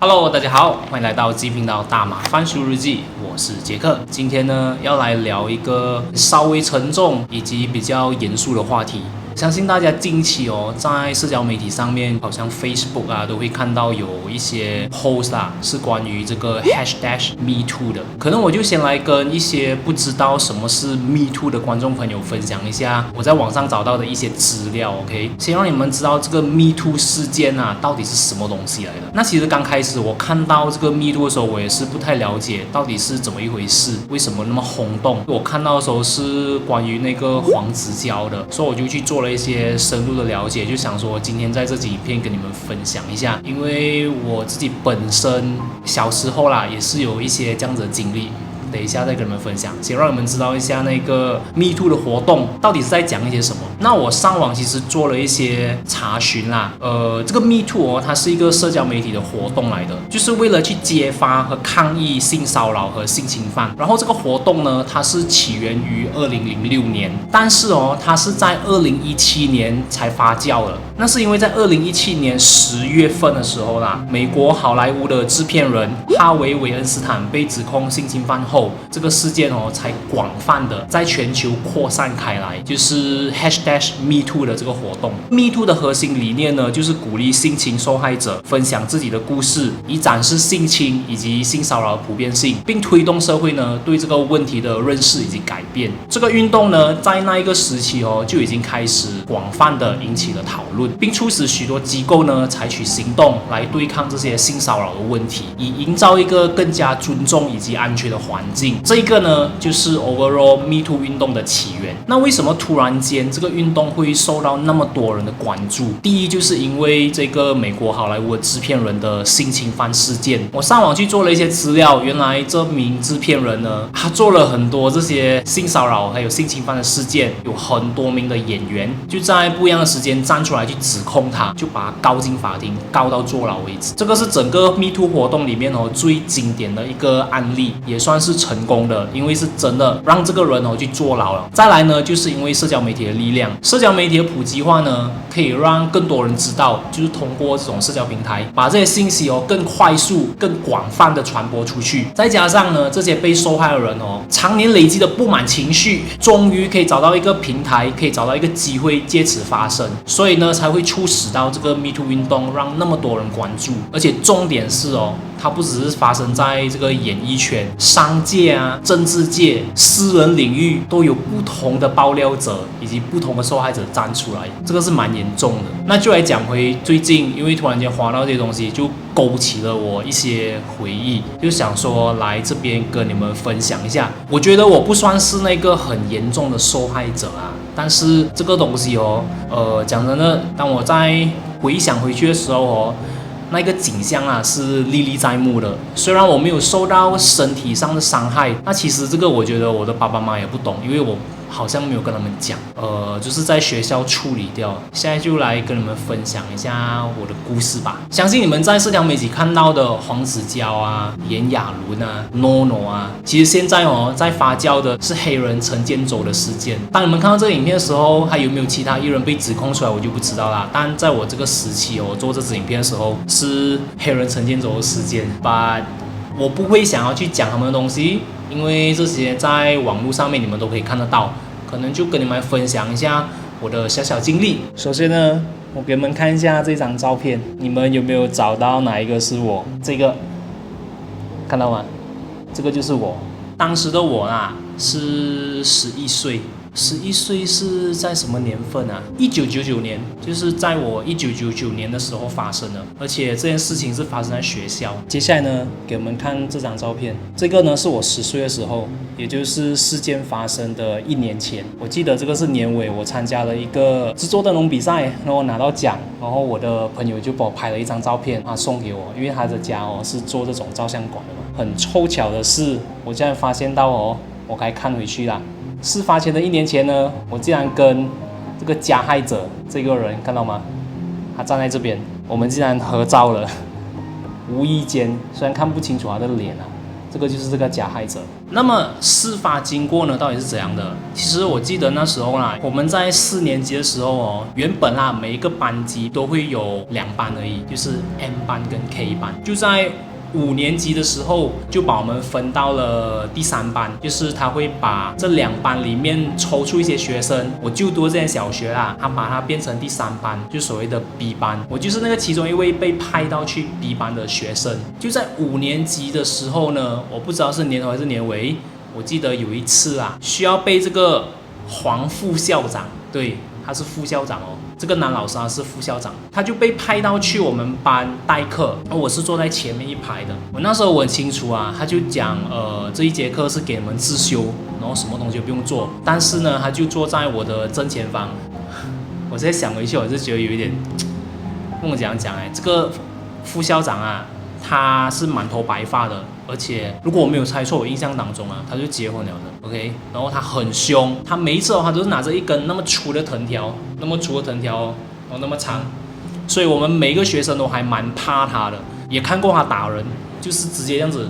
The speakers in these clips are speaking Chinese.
Hello，大家好，欢迎来到G频道大马翻书日记，我是杰克。今天呢，要来聊一个稍微沉重以及比较严肃的话题。相信大家近期在社交媒体上面，好像 Facebook 都会看到有一些 post 是关于这个 #MeToo 的。可能我就先来跟一些不知道什么是 MeToo 的观众朋友分享一下我在网上找到的一些资料 ，OK？ 先让你们知道这个 MeToo 事件到底是什么东西来的。那其实刚开始我看到这个 MeToo 的时候，我也是不太了解到底是怎么一回事，为什么那么轰动。我看到的时候是关于那个黄子佼的，所以我就去做了一些深入的了解，就想说今天在这集影片跟你们分享一下，因为我自己本身小时候也是有一些这样子的经历。等一下再跟你们分享，先让你们知道一下那个 MeToo 的活动到底是在讲一些什么。那我上网其实做了一些查询啦，这个 MeToo 它是一个社交媒体的活动来的，就是为了去揭发和抗议性骚扰和性侵犯。然后这个活动呢，它是起源于2006年，但是它是在2017年才发酵的。那是因为在2017年10月份的时候美国好莱坞的制片人哈维·韦恩斯坦被指控性侵犯后，这个事件才广泛的在全球扩散开来，就是 #MeToo 的这个活动。MeToo 的核心理念呢，就是鼓励性侵受害者分享自己的故事，以展示性侵以及性骚扰的普遍性，并推动社会呢对这个问题的认识以及改变。这个运动呢，在那一个时期就已经开始广泛的引起了讨论，并促使许多机构呢采取行动来对抗这些性骚扰的问题，以营造一个更加尊重以及安全的环境。这一个呢，就是 overall MeToo 运动的起源。那为什么突然间这个运动会受到那么多人的关注？第一，就是因为这个美国好莱坞的制片人的性侵犯事件。我上网去做了一些资料，原来这名制片人呢，他做了很多这些性骚扰还有性侵犯的事件，有很多名的演员就在不一样的时间站出来去指控他，就把他告进法庭，告到坐牢为止。这个是整个 MeToo 活动里面最经典的一个案例，也算是成功的，因为是真的让这个人去坐牢了。再来呢，就是因为社交媒体的力量，社交媒体的普及化呢，可以让更多人知道，就是通过这种社交平台，把这些信息更快速、更广泛的传播出去。再加上呢，这些被受害的人常年累积的不满情绪，终于可以找到一个平台，可以找到一个机会，借此发声，所以呢，才会促使到这个 MeToo 运动让那么多人关注。而且重点是它不只是发生在这个演艺圈、商界政治界、私人领域，都有不同的爆料者以及不同的受害者站出来，这个是蛮严重的。那就来讲回最近，因为突然间滑到这些东西，就勾起了我一些回忆，就想说来这边跟你们分享一下。我觉得我不算是那个很严重的受害者但是这个东西讲真的，当我在回想回去的时候那个景象是历历在目的。虽然我没有受到身体上的伤害，那其实这个我觉得我的爸爸妈妈也不懂，因为我好像没有跟他们讲，就是在学校处理掉。现在就来跟你们分享一下我的故事吧。相信你们在社交媒体看到的黄子佼炎亚纶NONO 其实现在在发酵的是黑人陈建州的事件。当你们看到这个影片的时候，还有没有其他艺人被指控出来，我就不知道啦。但在我这个时期做这支影片的时候，是黑人陈建州的事件， but 我不会想要去讲他们的东西，因为这些在网络上面你们都可以看得到，可能就跟你们分享一下我的小小经历。首先呢，我给你们看一下这张照片，你们有没有找到哪一个是我？这个看到吗？这个就是我。当时的我是11岁。11岁是在什么年份？1999年，就是在我1999年的时候发生的，而且这件事情是发生在学校。接下来呢，给我们看这张照片，这个呢是我10岁的时候，也就是事件发生的1年前。我记得这个是年尾，我参加了一个制作灯笼比赛，然后拿到奖，然后我的朋友就帮我拍了一张照片，送给我，因为他的家是做这种照相馆的嘛。很凑巧的是，我竟然发现到我该看回去啦。事发前的1年前呢，我竟然跟这个加害者这个人看到吗？他站在这边，我们竟然合照了。无意间，虽然看不清楚他的脸这个就是这个加害者。那么事发经过呢，到底是怎样的？其实我记得那时候啦，我们在4年级的时候哦，原本啦每一个班级都会有2班而已，就是 M 班跟 K 班。就在5年级的时候，就把我们分到了第3班，就是他会把这2班里面抽出一些学生，我就读这间小学啦，他把它变成第3班，就所谓的 B 班，我就是那个其中一位被派到去 B 班的学生。就在5年级的时候呢，我不知道是年头还是年尾，我记得有一次啊，需要被这个黄副校长，对，他是副校长哦。这个男老师是副校长，他就被派到去我们班代课，而我是坐在前面一排的。我那时候我很清楚啊，他就讲这一节课是给你们自修，然后什么东西都不用做，但是呢，他就坐在我的正前方。我现在想回去，我是觉得有一点，跟我讲这个副校长啊，他是满头白发的，而且如果我没有猜错，我印象当中啊，他就结婚了的。OK， 然后他很凶，他每一次他都是拿着一根那么粗的藤条，然后那么长，所以我们每一个学生都还蛮怕他的，也看过他打人，就是直接这样子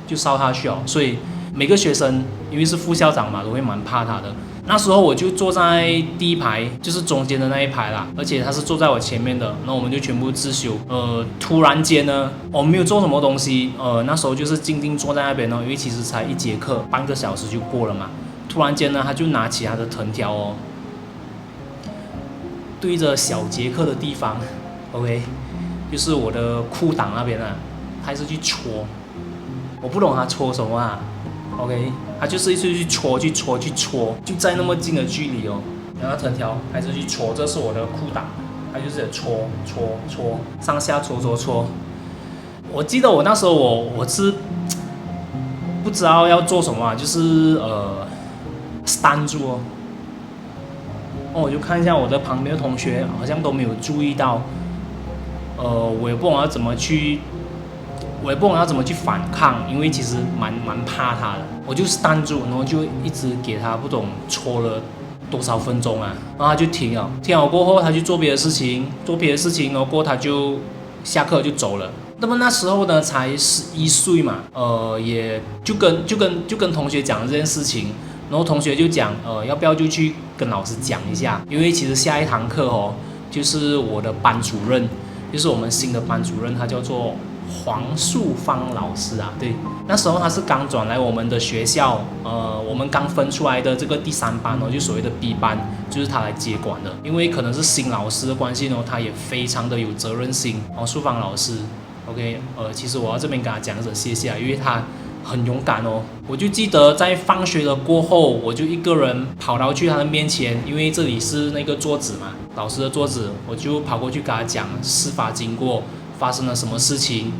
就烧他去哦。所以每个学生因为是副校长嘛，都会蛮怕他的。那时候我就坐在第一排，就是中间的那一排啦，而且他是坐在我前面的，那我们就全部自修。突然间呢，我没有做什么东西，那时候就是静静坐在那边哦，因为其实才1节课，半个小时就过了嘛。突然间呢，他就拿起他的藤条哦，对着小杰克的地方 ，OK， 就是我的裤裆那边啊，还是去戳，我不懂他戳什么啊。OK， 他就是一直去戳，就在那么近的距离哦，然后藤条还是去戳，这是我的裤裆，他就是戳，上下戳。我记得我那时候我是不知道要做什么啊，就是stand住哦，我就看一下我的旁边的同学好像都没有注意到，我也不懂要怎么去反抗，因为其实蛮怕他的，我就stand住，然后就一直给他不懂戳了多少分钟啊，然后他就停了过后，他就做别的事情，然后过后他就下课就走了。那么那时候呢，才11岁嘛，也就跟同学讲了这件事情，然后同学就讲，要不要就去跟老师讲一下，因为其实下一堂课哦，就是我的班主任，就是我们新的班主任，他叫做黄素芳老师啊，对，那时候他是刚转来我们的学校，我们刚分出来的这个第3班哦，就所谓的 B 班，就是他来接管的。因为可能是新老师的关系呢，他也非常的有责任心哦，素芳老师 ，OK， 其实我要这边跟他讲声谢谢啊，因为他很勇敢哦。我就记得在放学了过后，我就一个人跑到去他的面前，因为这里是那个桌子嘛，老师的桌子，我就跑过去跟他讲事发经过。发生了什么事情？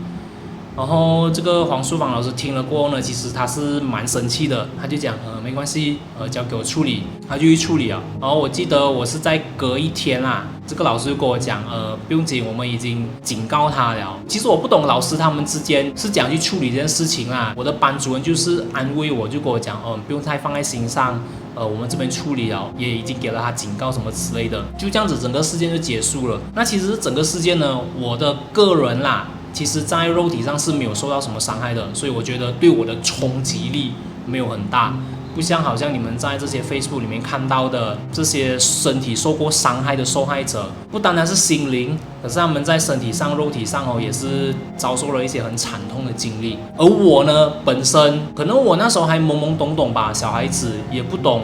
然后这个黄素芳老师听了过后呢，其实他是蛮生气的，他就讲没关系，交给我处理，他就去处理了。然后我记得我是在隔一天啦，这个老师就跟我讲，不用紧，我们已经警告他了。其实我不懂老师他们之间是怎样去处理这件事情啦。我的班主任就是安慰我，就跟我讲，不用太放在心上。我们这边处理了，也已经给了他警告什么之类的，就这样子整个事件就结束了。那其实整个事件呢，我的个人啦，其实在肉体上是没有受到什么伤害的，所以我觉得对我的冲击力没有很大，不像好像你们在这些 Facebook 里面看到的这些身体受过伤害的受害者，不单单是心灵，可是他们在身体上、肉体上也是遭受了一些很惨痛的经历。而我呢，本身可能我那时候还懵懵懂懂吧，小孩子也不懂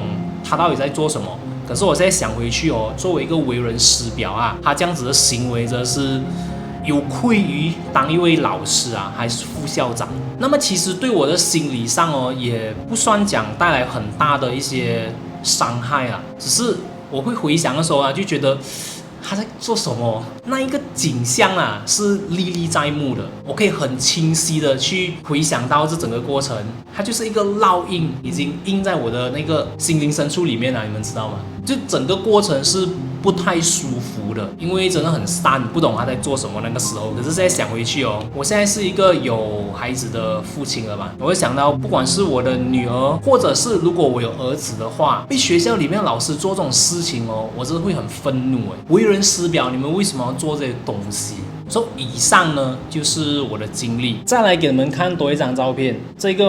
他到底在做什么。可是我现在想回去作为一个为人师表啊，他这样子的行为真是有愧于当一位老师啊，还是副校长。那么其实对我的心理上也不算讲带来很大的一些伤害啊，只是我会回想的时候啊，就觉得他在做什么，那一个景象啊是历历在目的，我可以很清晰的去回想到这整个过程，它就是一个烙印，已经印在我的那个心灵深处里面了，你们知道吗？就整个过程是不太舒服的，因为真的很散，不懂他在做什么那个时候。可是现在想回去我现在是一个有孩子的父亲了嘛，我会想到不管是我的女儿，或者是如果我有儿子的话，被学校里面的老师做这种事情我真的会很愤怒为人师表，你们为什么要做这些东西？以上呢就是我的经历。再来给你们看多一张照片，这个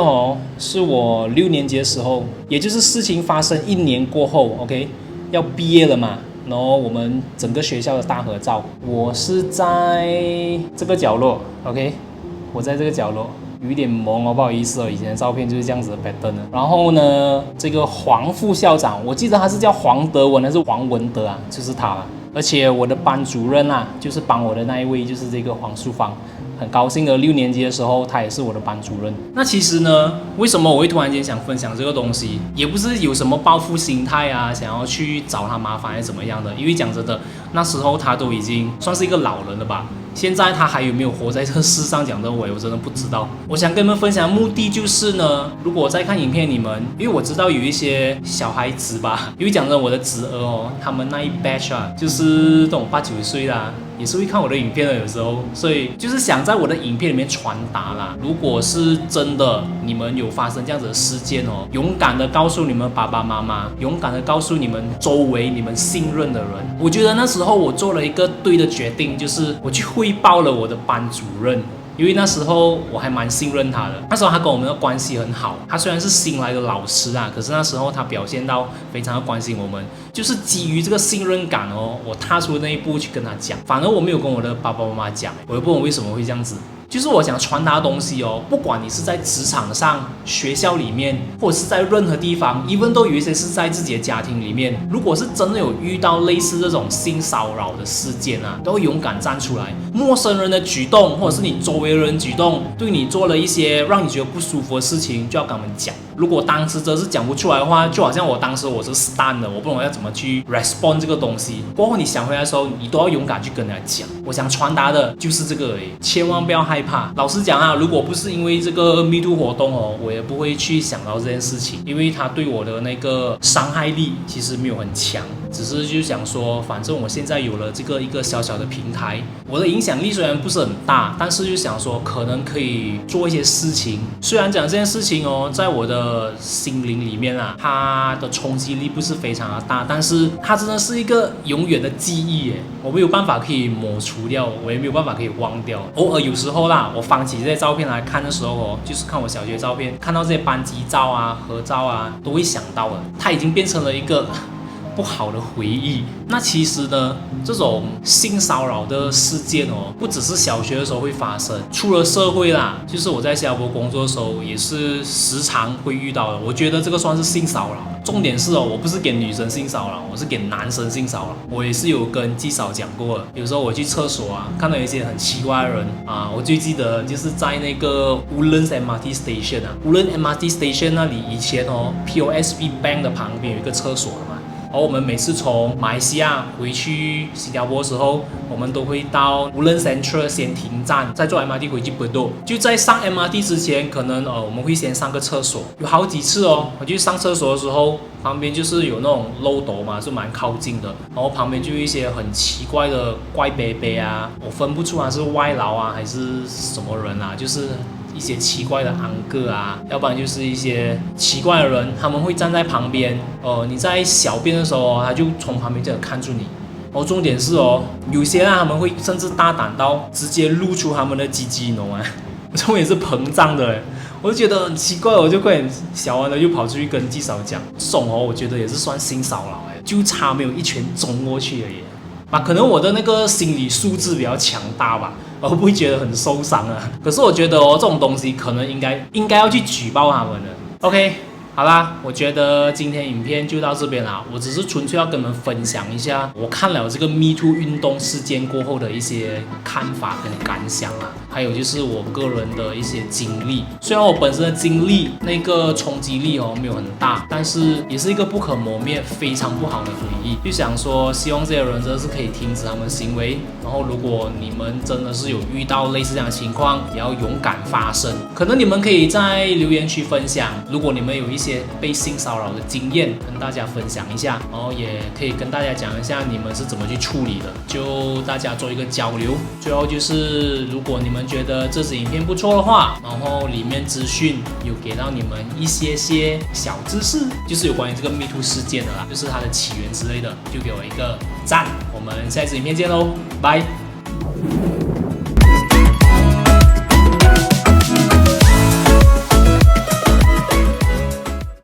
是我6年级的时候，也就是事情发生1年过后 ，OK， 要毕业了嘛。然后我们整个学校的大合照，我是在这个角落 ，OK， 我在这个角落，有一点懵不好意思以前的照片就是这样子的 pattern 的。然后呢，这个黄副校长，我记得他是叫黄德文还是黄文德啊，就是他了。而且我的班主任啊，就是帮我的那一位，就是这个黄淑芳。很高兴的6年级的时候，他也是我的班主任。那其实呢，为什么我会突然间想分享这个东西，也不是有什么报复心态啊，想要去找他麻烦还是怎么样的。因为讲真的，那时候他都已经算是一个老人了吧。现在他还有没有活在这个世上，讲的我真的不知道。我想跟你们分享的目的就是呢，如果在看影片你们，因为我知道有一些小孩子吧，因为讲真的我的侄儿他们那一 batch 啊，就是这种8、9岁啦，也是会看我的影片的有时候，所以就是想在我的影片里面传达啦。如果是真的你们有发生这样子的事件勇敢的告诉你们爸爸妈妈，勇敢的告诉你们周围你们信任的人。我觉得那时候我做了一个对的决定，就是我去汇报了我的班主任。因为那时候我还蛮信任他的，那时候他跟我们的关系很好。他虽然是新来的老师啊，可是那时候他表现到非常的关心我们，就是基于这个信任感我踏出那一步去跟他讲。反而我没有跟我的爸爸妈妈讲，我也不懂为什么会这样子。就是我想传达的东西不管你是在职场上、学校里面，或者是在任何地方 ，even 都有一些是在自己的家庭里面。如果是真的有遇到类似这种性骚扰的事件啊，都勇敢站出来。陌生人的举动，或者是你周围的人举动，对你做了一些让你觉得不舒服的事情，就要跟他们讲。如果当时真是讲不出来的话，就好像我当时我是 stun 的，我不懂要怎么去 respond 这个东西。过后你想回来的时候，你都要勇敢去跟人家讲。我想传达的就是这个而已，千万不要害怕。老实讲啊，如果不是因为这个 Me Too 活动我也不会去想到这件事情，因为它对我的那个伤害力其实没有很强。只是就想说，反正我现在有了这个一个小小的平台，我的影响力虽然不是很大，但是就想说可能可以做一些事情。虽然讲这件事情在我的心灵里面啊，它的冲击力不是非常的大，但是它真的是一个永远的记忆耶，我没有办法可以抹除掉，我也没有办法可以忘掉。偶尔有时候啦，我翻起这些照片来看的时候就是看我小学照片，看到这些班级照啊、合照啊，都会想到了，它已经变成了一个不好的回忆。那其实呢，这种性骚扰的事件不只是小学的时候会发生，出了社会啦，就是我在新加坡工作的时候也是时常会遇到的。我觉得这个算是性骚扰。重点是我不是给女生性骚扰，我是给男生性骚扰。我也是有跟纪嫂讲过的，有时候我去厕所啊，看到一些很奇怪的人啊，我最记得就是在那个 Woodlands MRT Station 啊 ，Woodlands MRT Station 那里以前POSB Bank 的旁边有一个厕所的嘛。而我们每次从马来西亚回去新加坡的时候，我们都会到 Woodlands Central 先停站，再坐 MRT 回去 Bedok。就在上 MRT 之前，可能我们会先上个厕所。有好几次我去上厕所的时候，旁边就是有那种漏斗嘛，是蛮靠近的。然后旁边就有一些很奇怪的怪伯伯啊，我分不出来是外劳啊还是什么人啊，就是一些奇怪的安哥啊，要不然就是一些奇怪的人，他们会站在旁边，你在小便的时候他就从旁边这样看住你。重点是有些他们会甚至大胆到直接露出他们的鸡鸡，你懂吗？重点是膨胀的，我就觉得很奇怪，我就快点小完了就跑出去跟纪嫂讲，这种我觉得也是算性骚扰就差没有一拳中过去而已。可能我的那个心理素质比较强大吧，而不会觉得很受伤啊。可是我觉得这种东西可能应该要去举报他们的。OK， 好啦，我觉得今天影片就到这边啦。我只是纯粹要跟你们分享一下我看了这个 Me Too 运动事件过后的一些看法跟感想啦，还有就是我个人的一些经历。虽然我本身的经历那个冲击力没有很大，但是也是一个不可磨灭、非常不好的回忆。就想说，希望这些人真的是可以停止他们的行为。然后，如果你们真的是有遇到类似这样的情况，也要勇敢发声。可能你们可以在留言区分享，如果你们有一些被性骚扰的经验，跟大家分享一下，然后也可以跟大家讲一下你们是怎么去处理的，就大家做一个交流。最后就是，如果你们觉得这支影片不错的话，然后里面资讯有给到你们一些小知识，就是有关于这个 Me Too 事件的啦，就是它的起源之类的，就给我一个赞。我们下一支影片见喽，拜。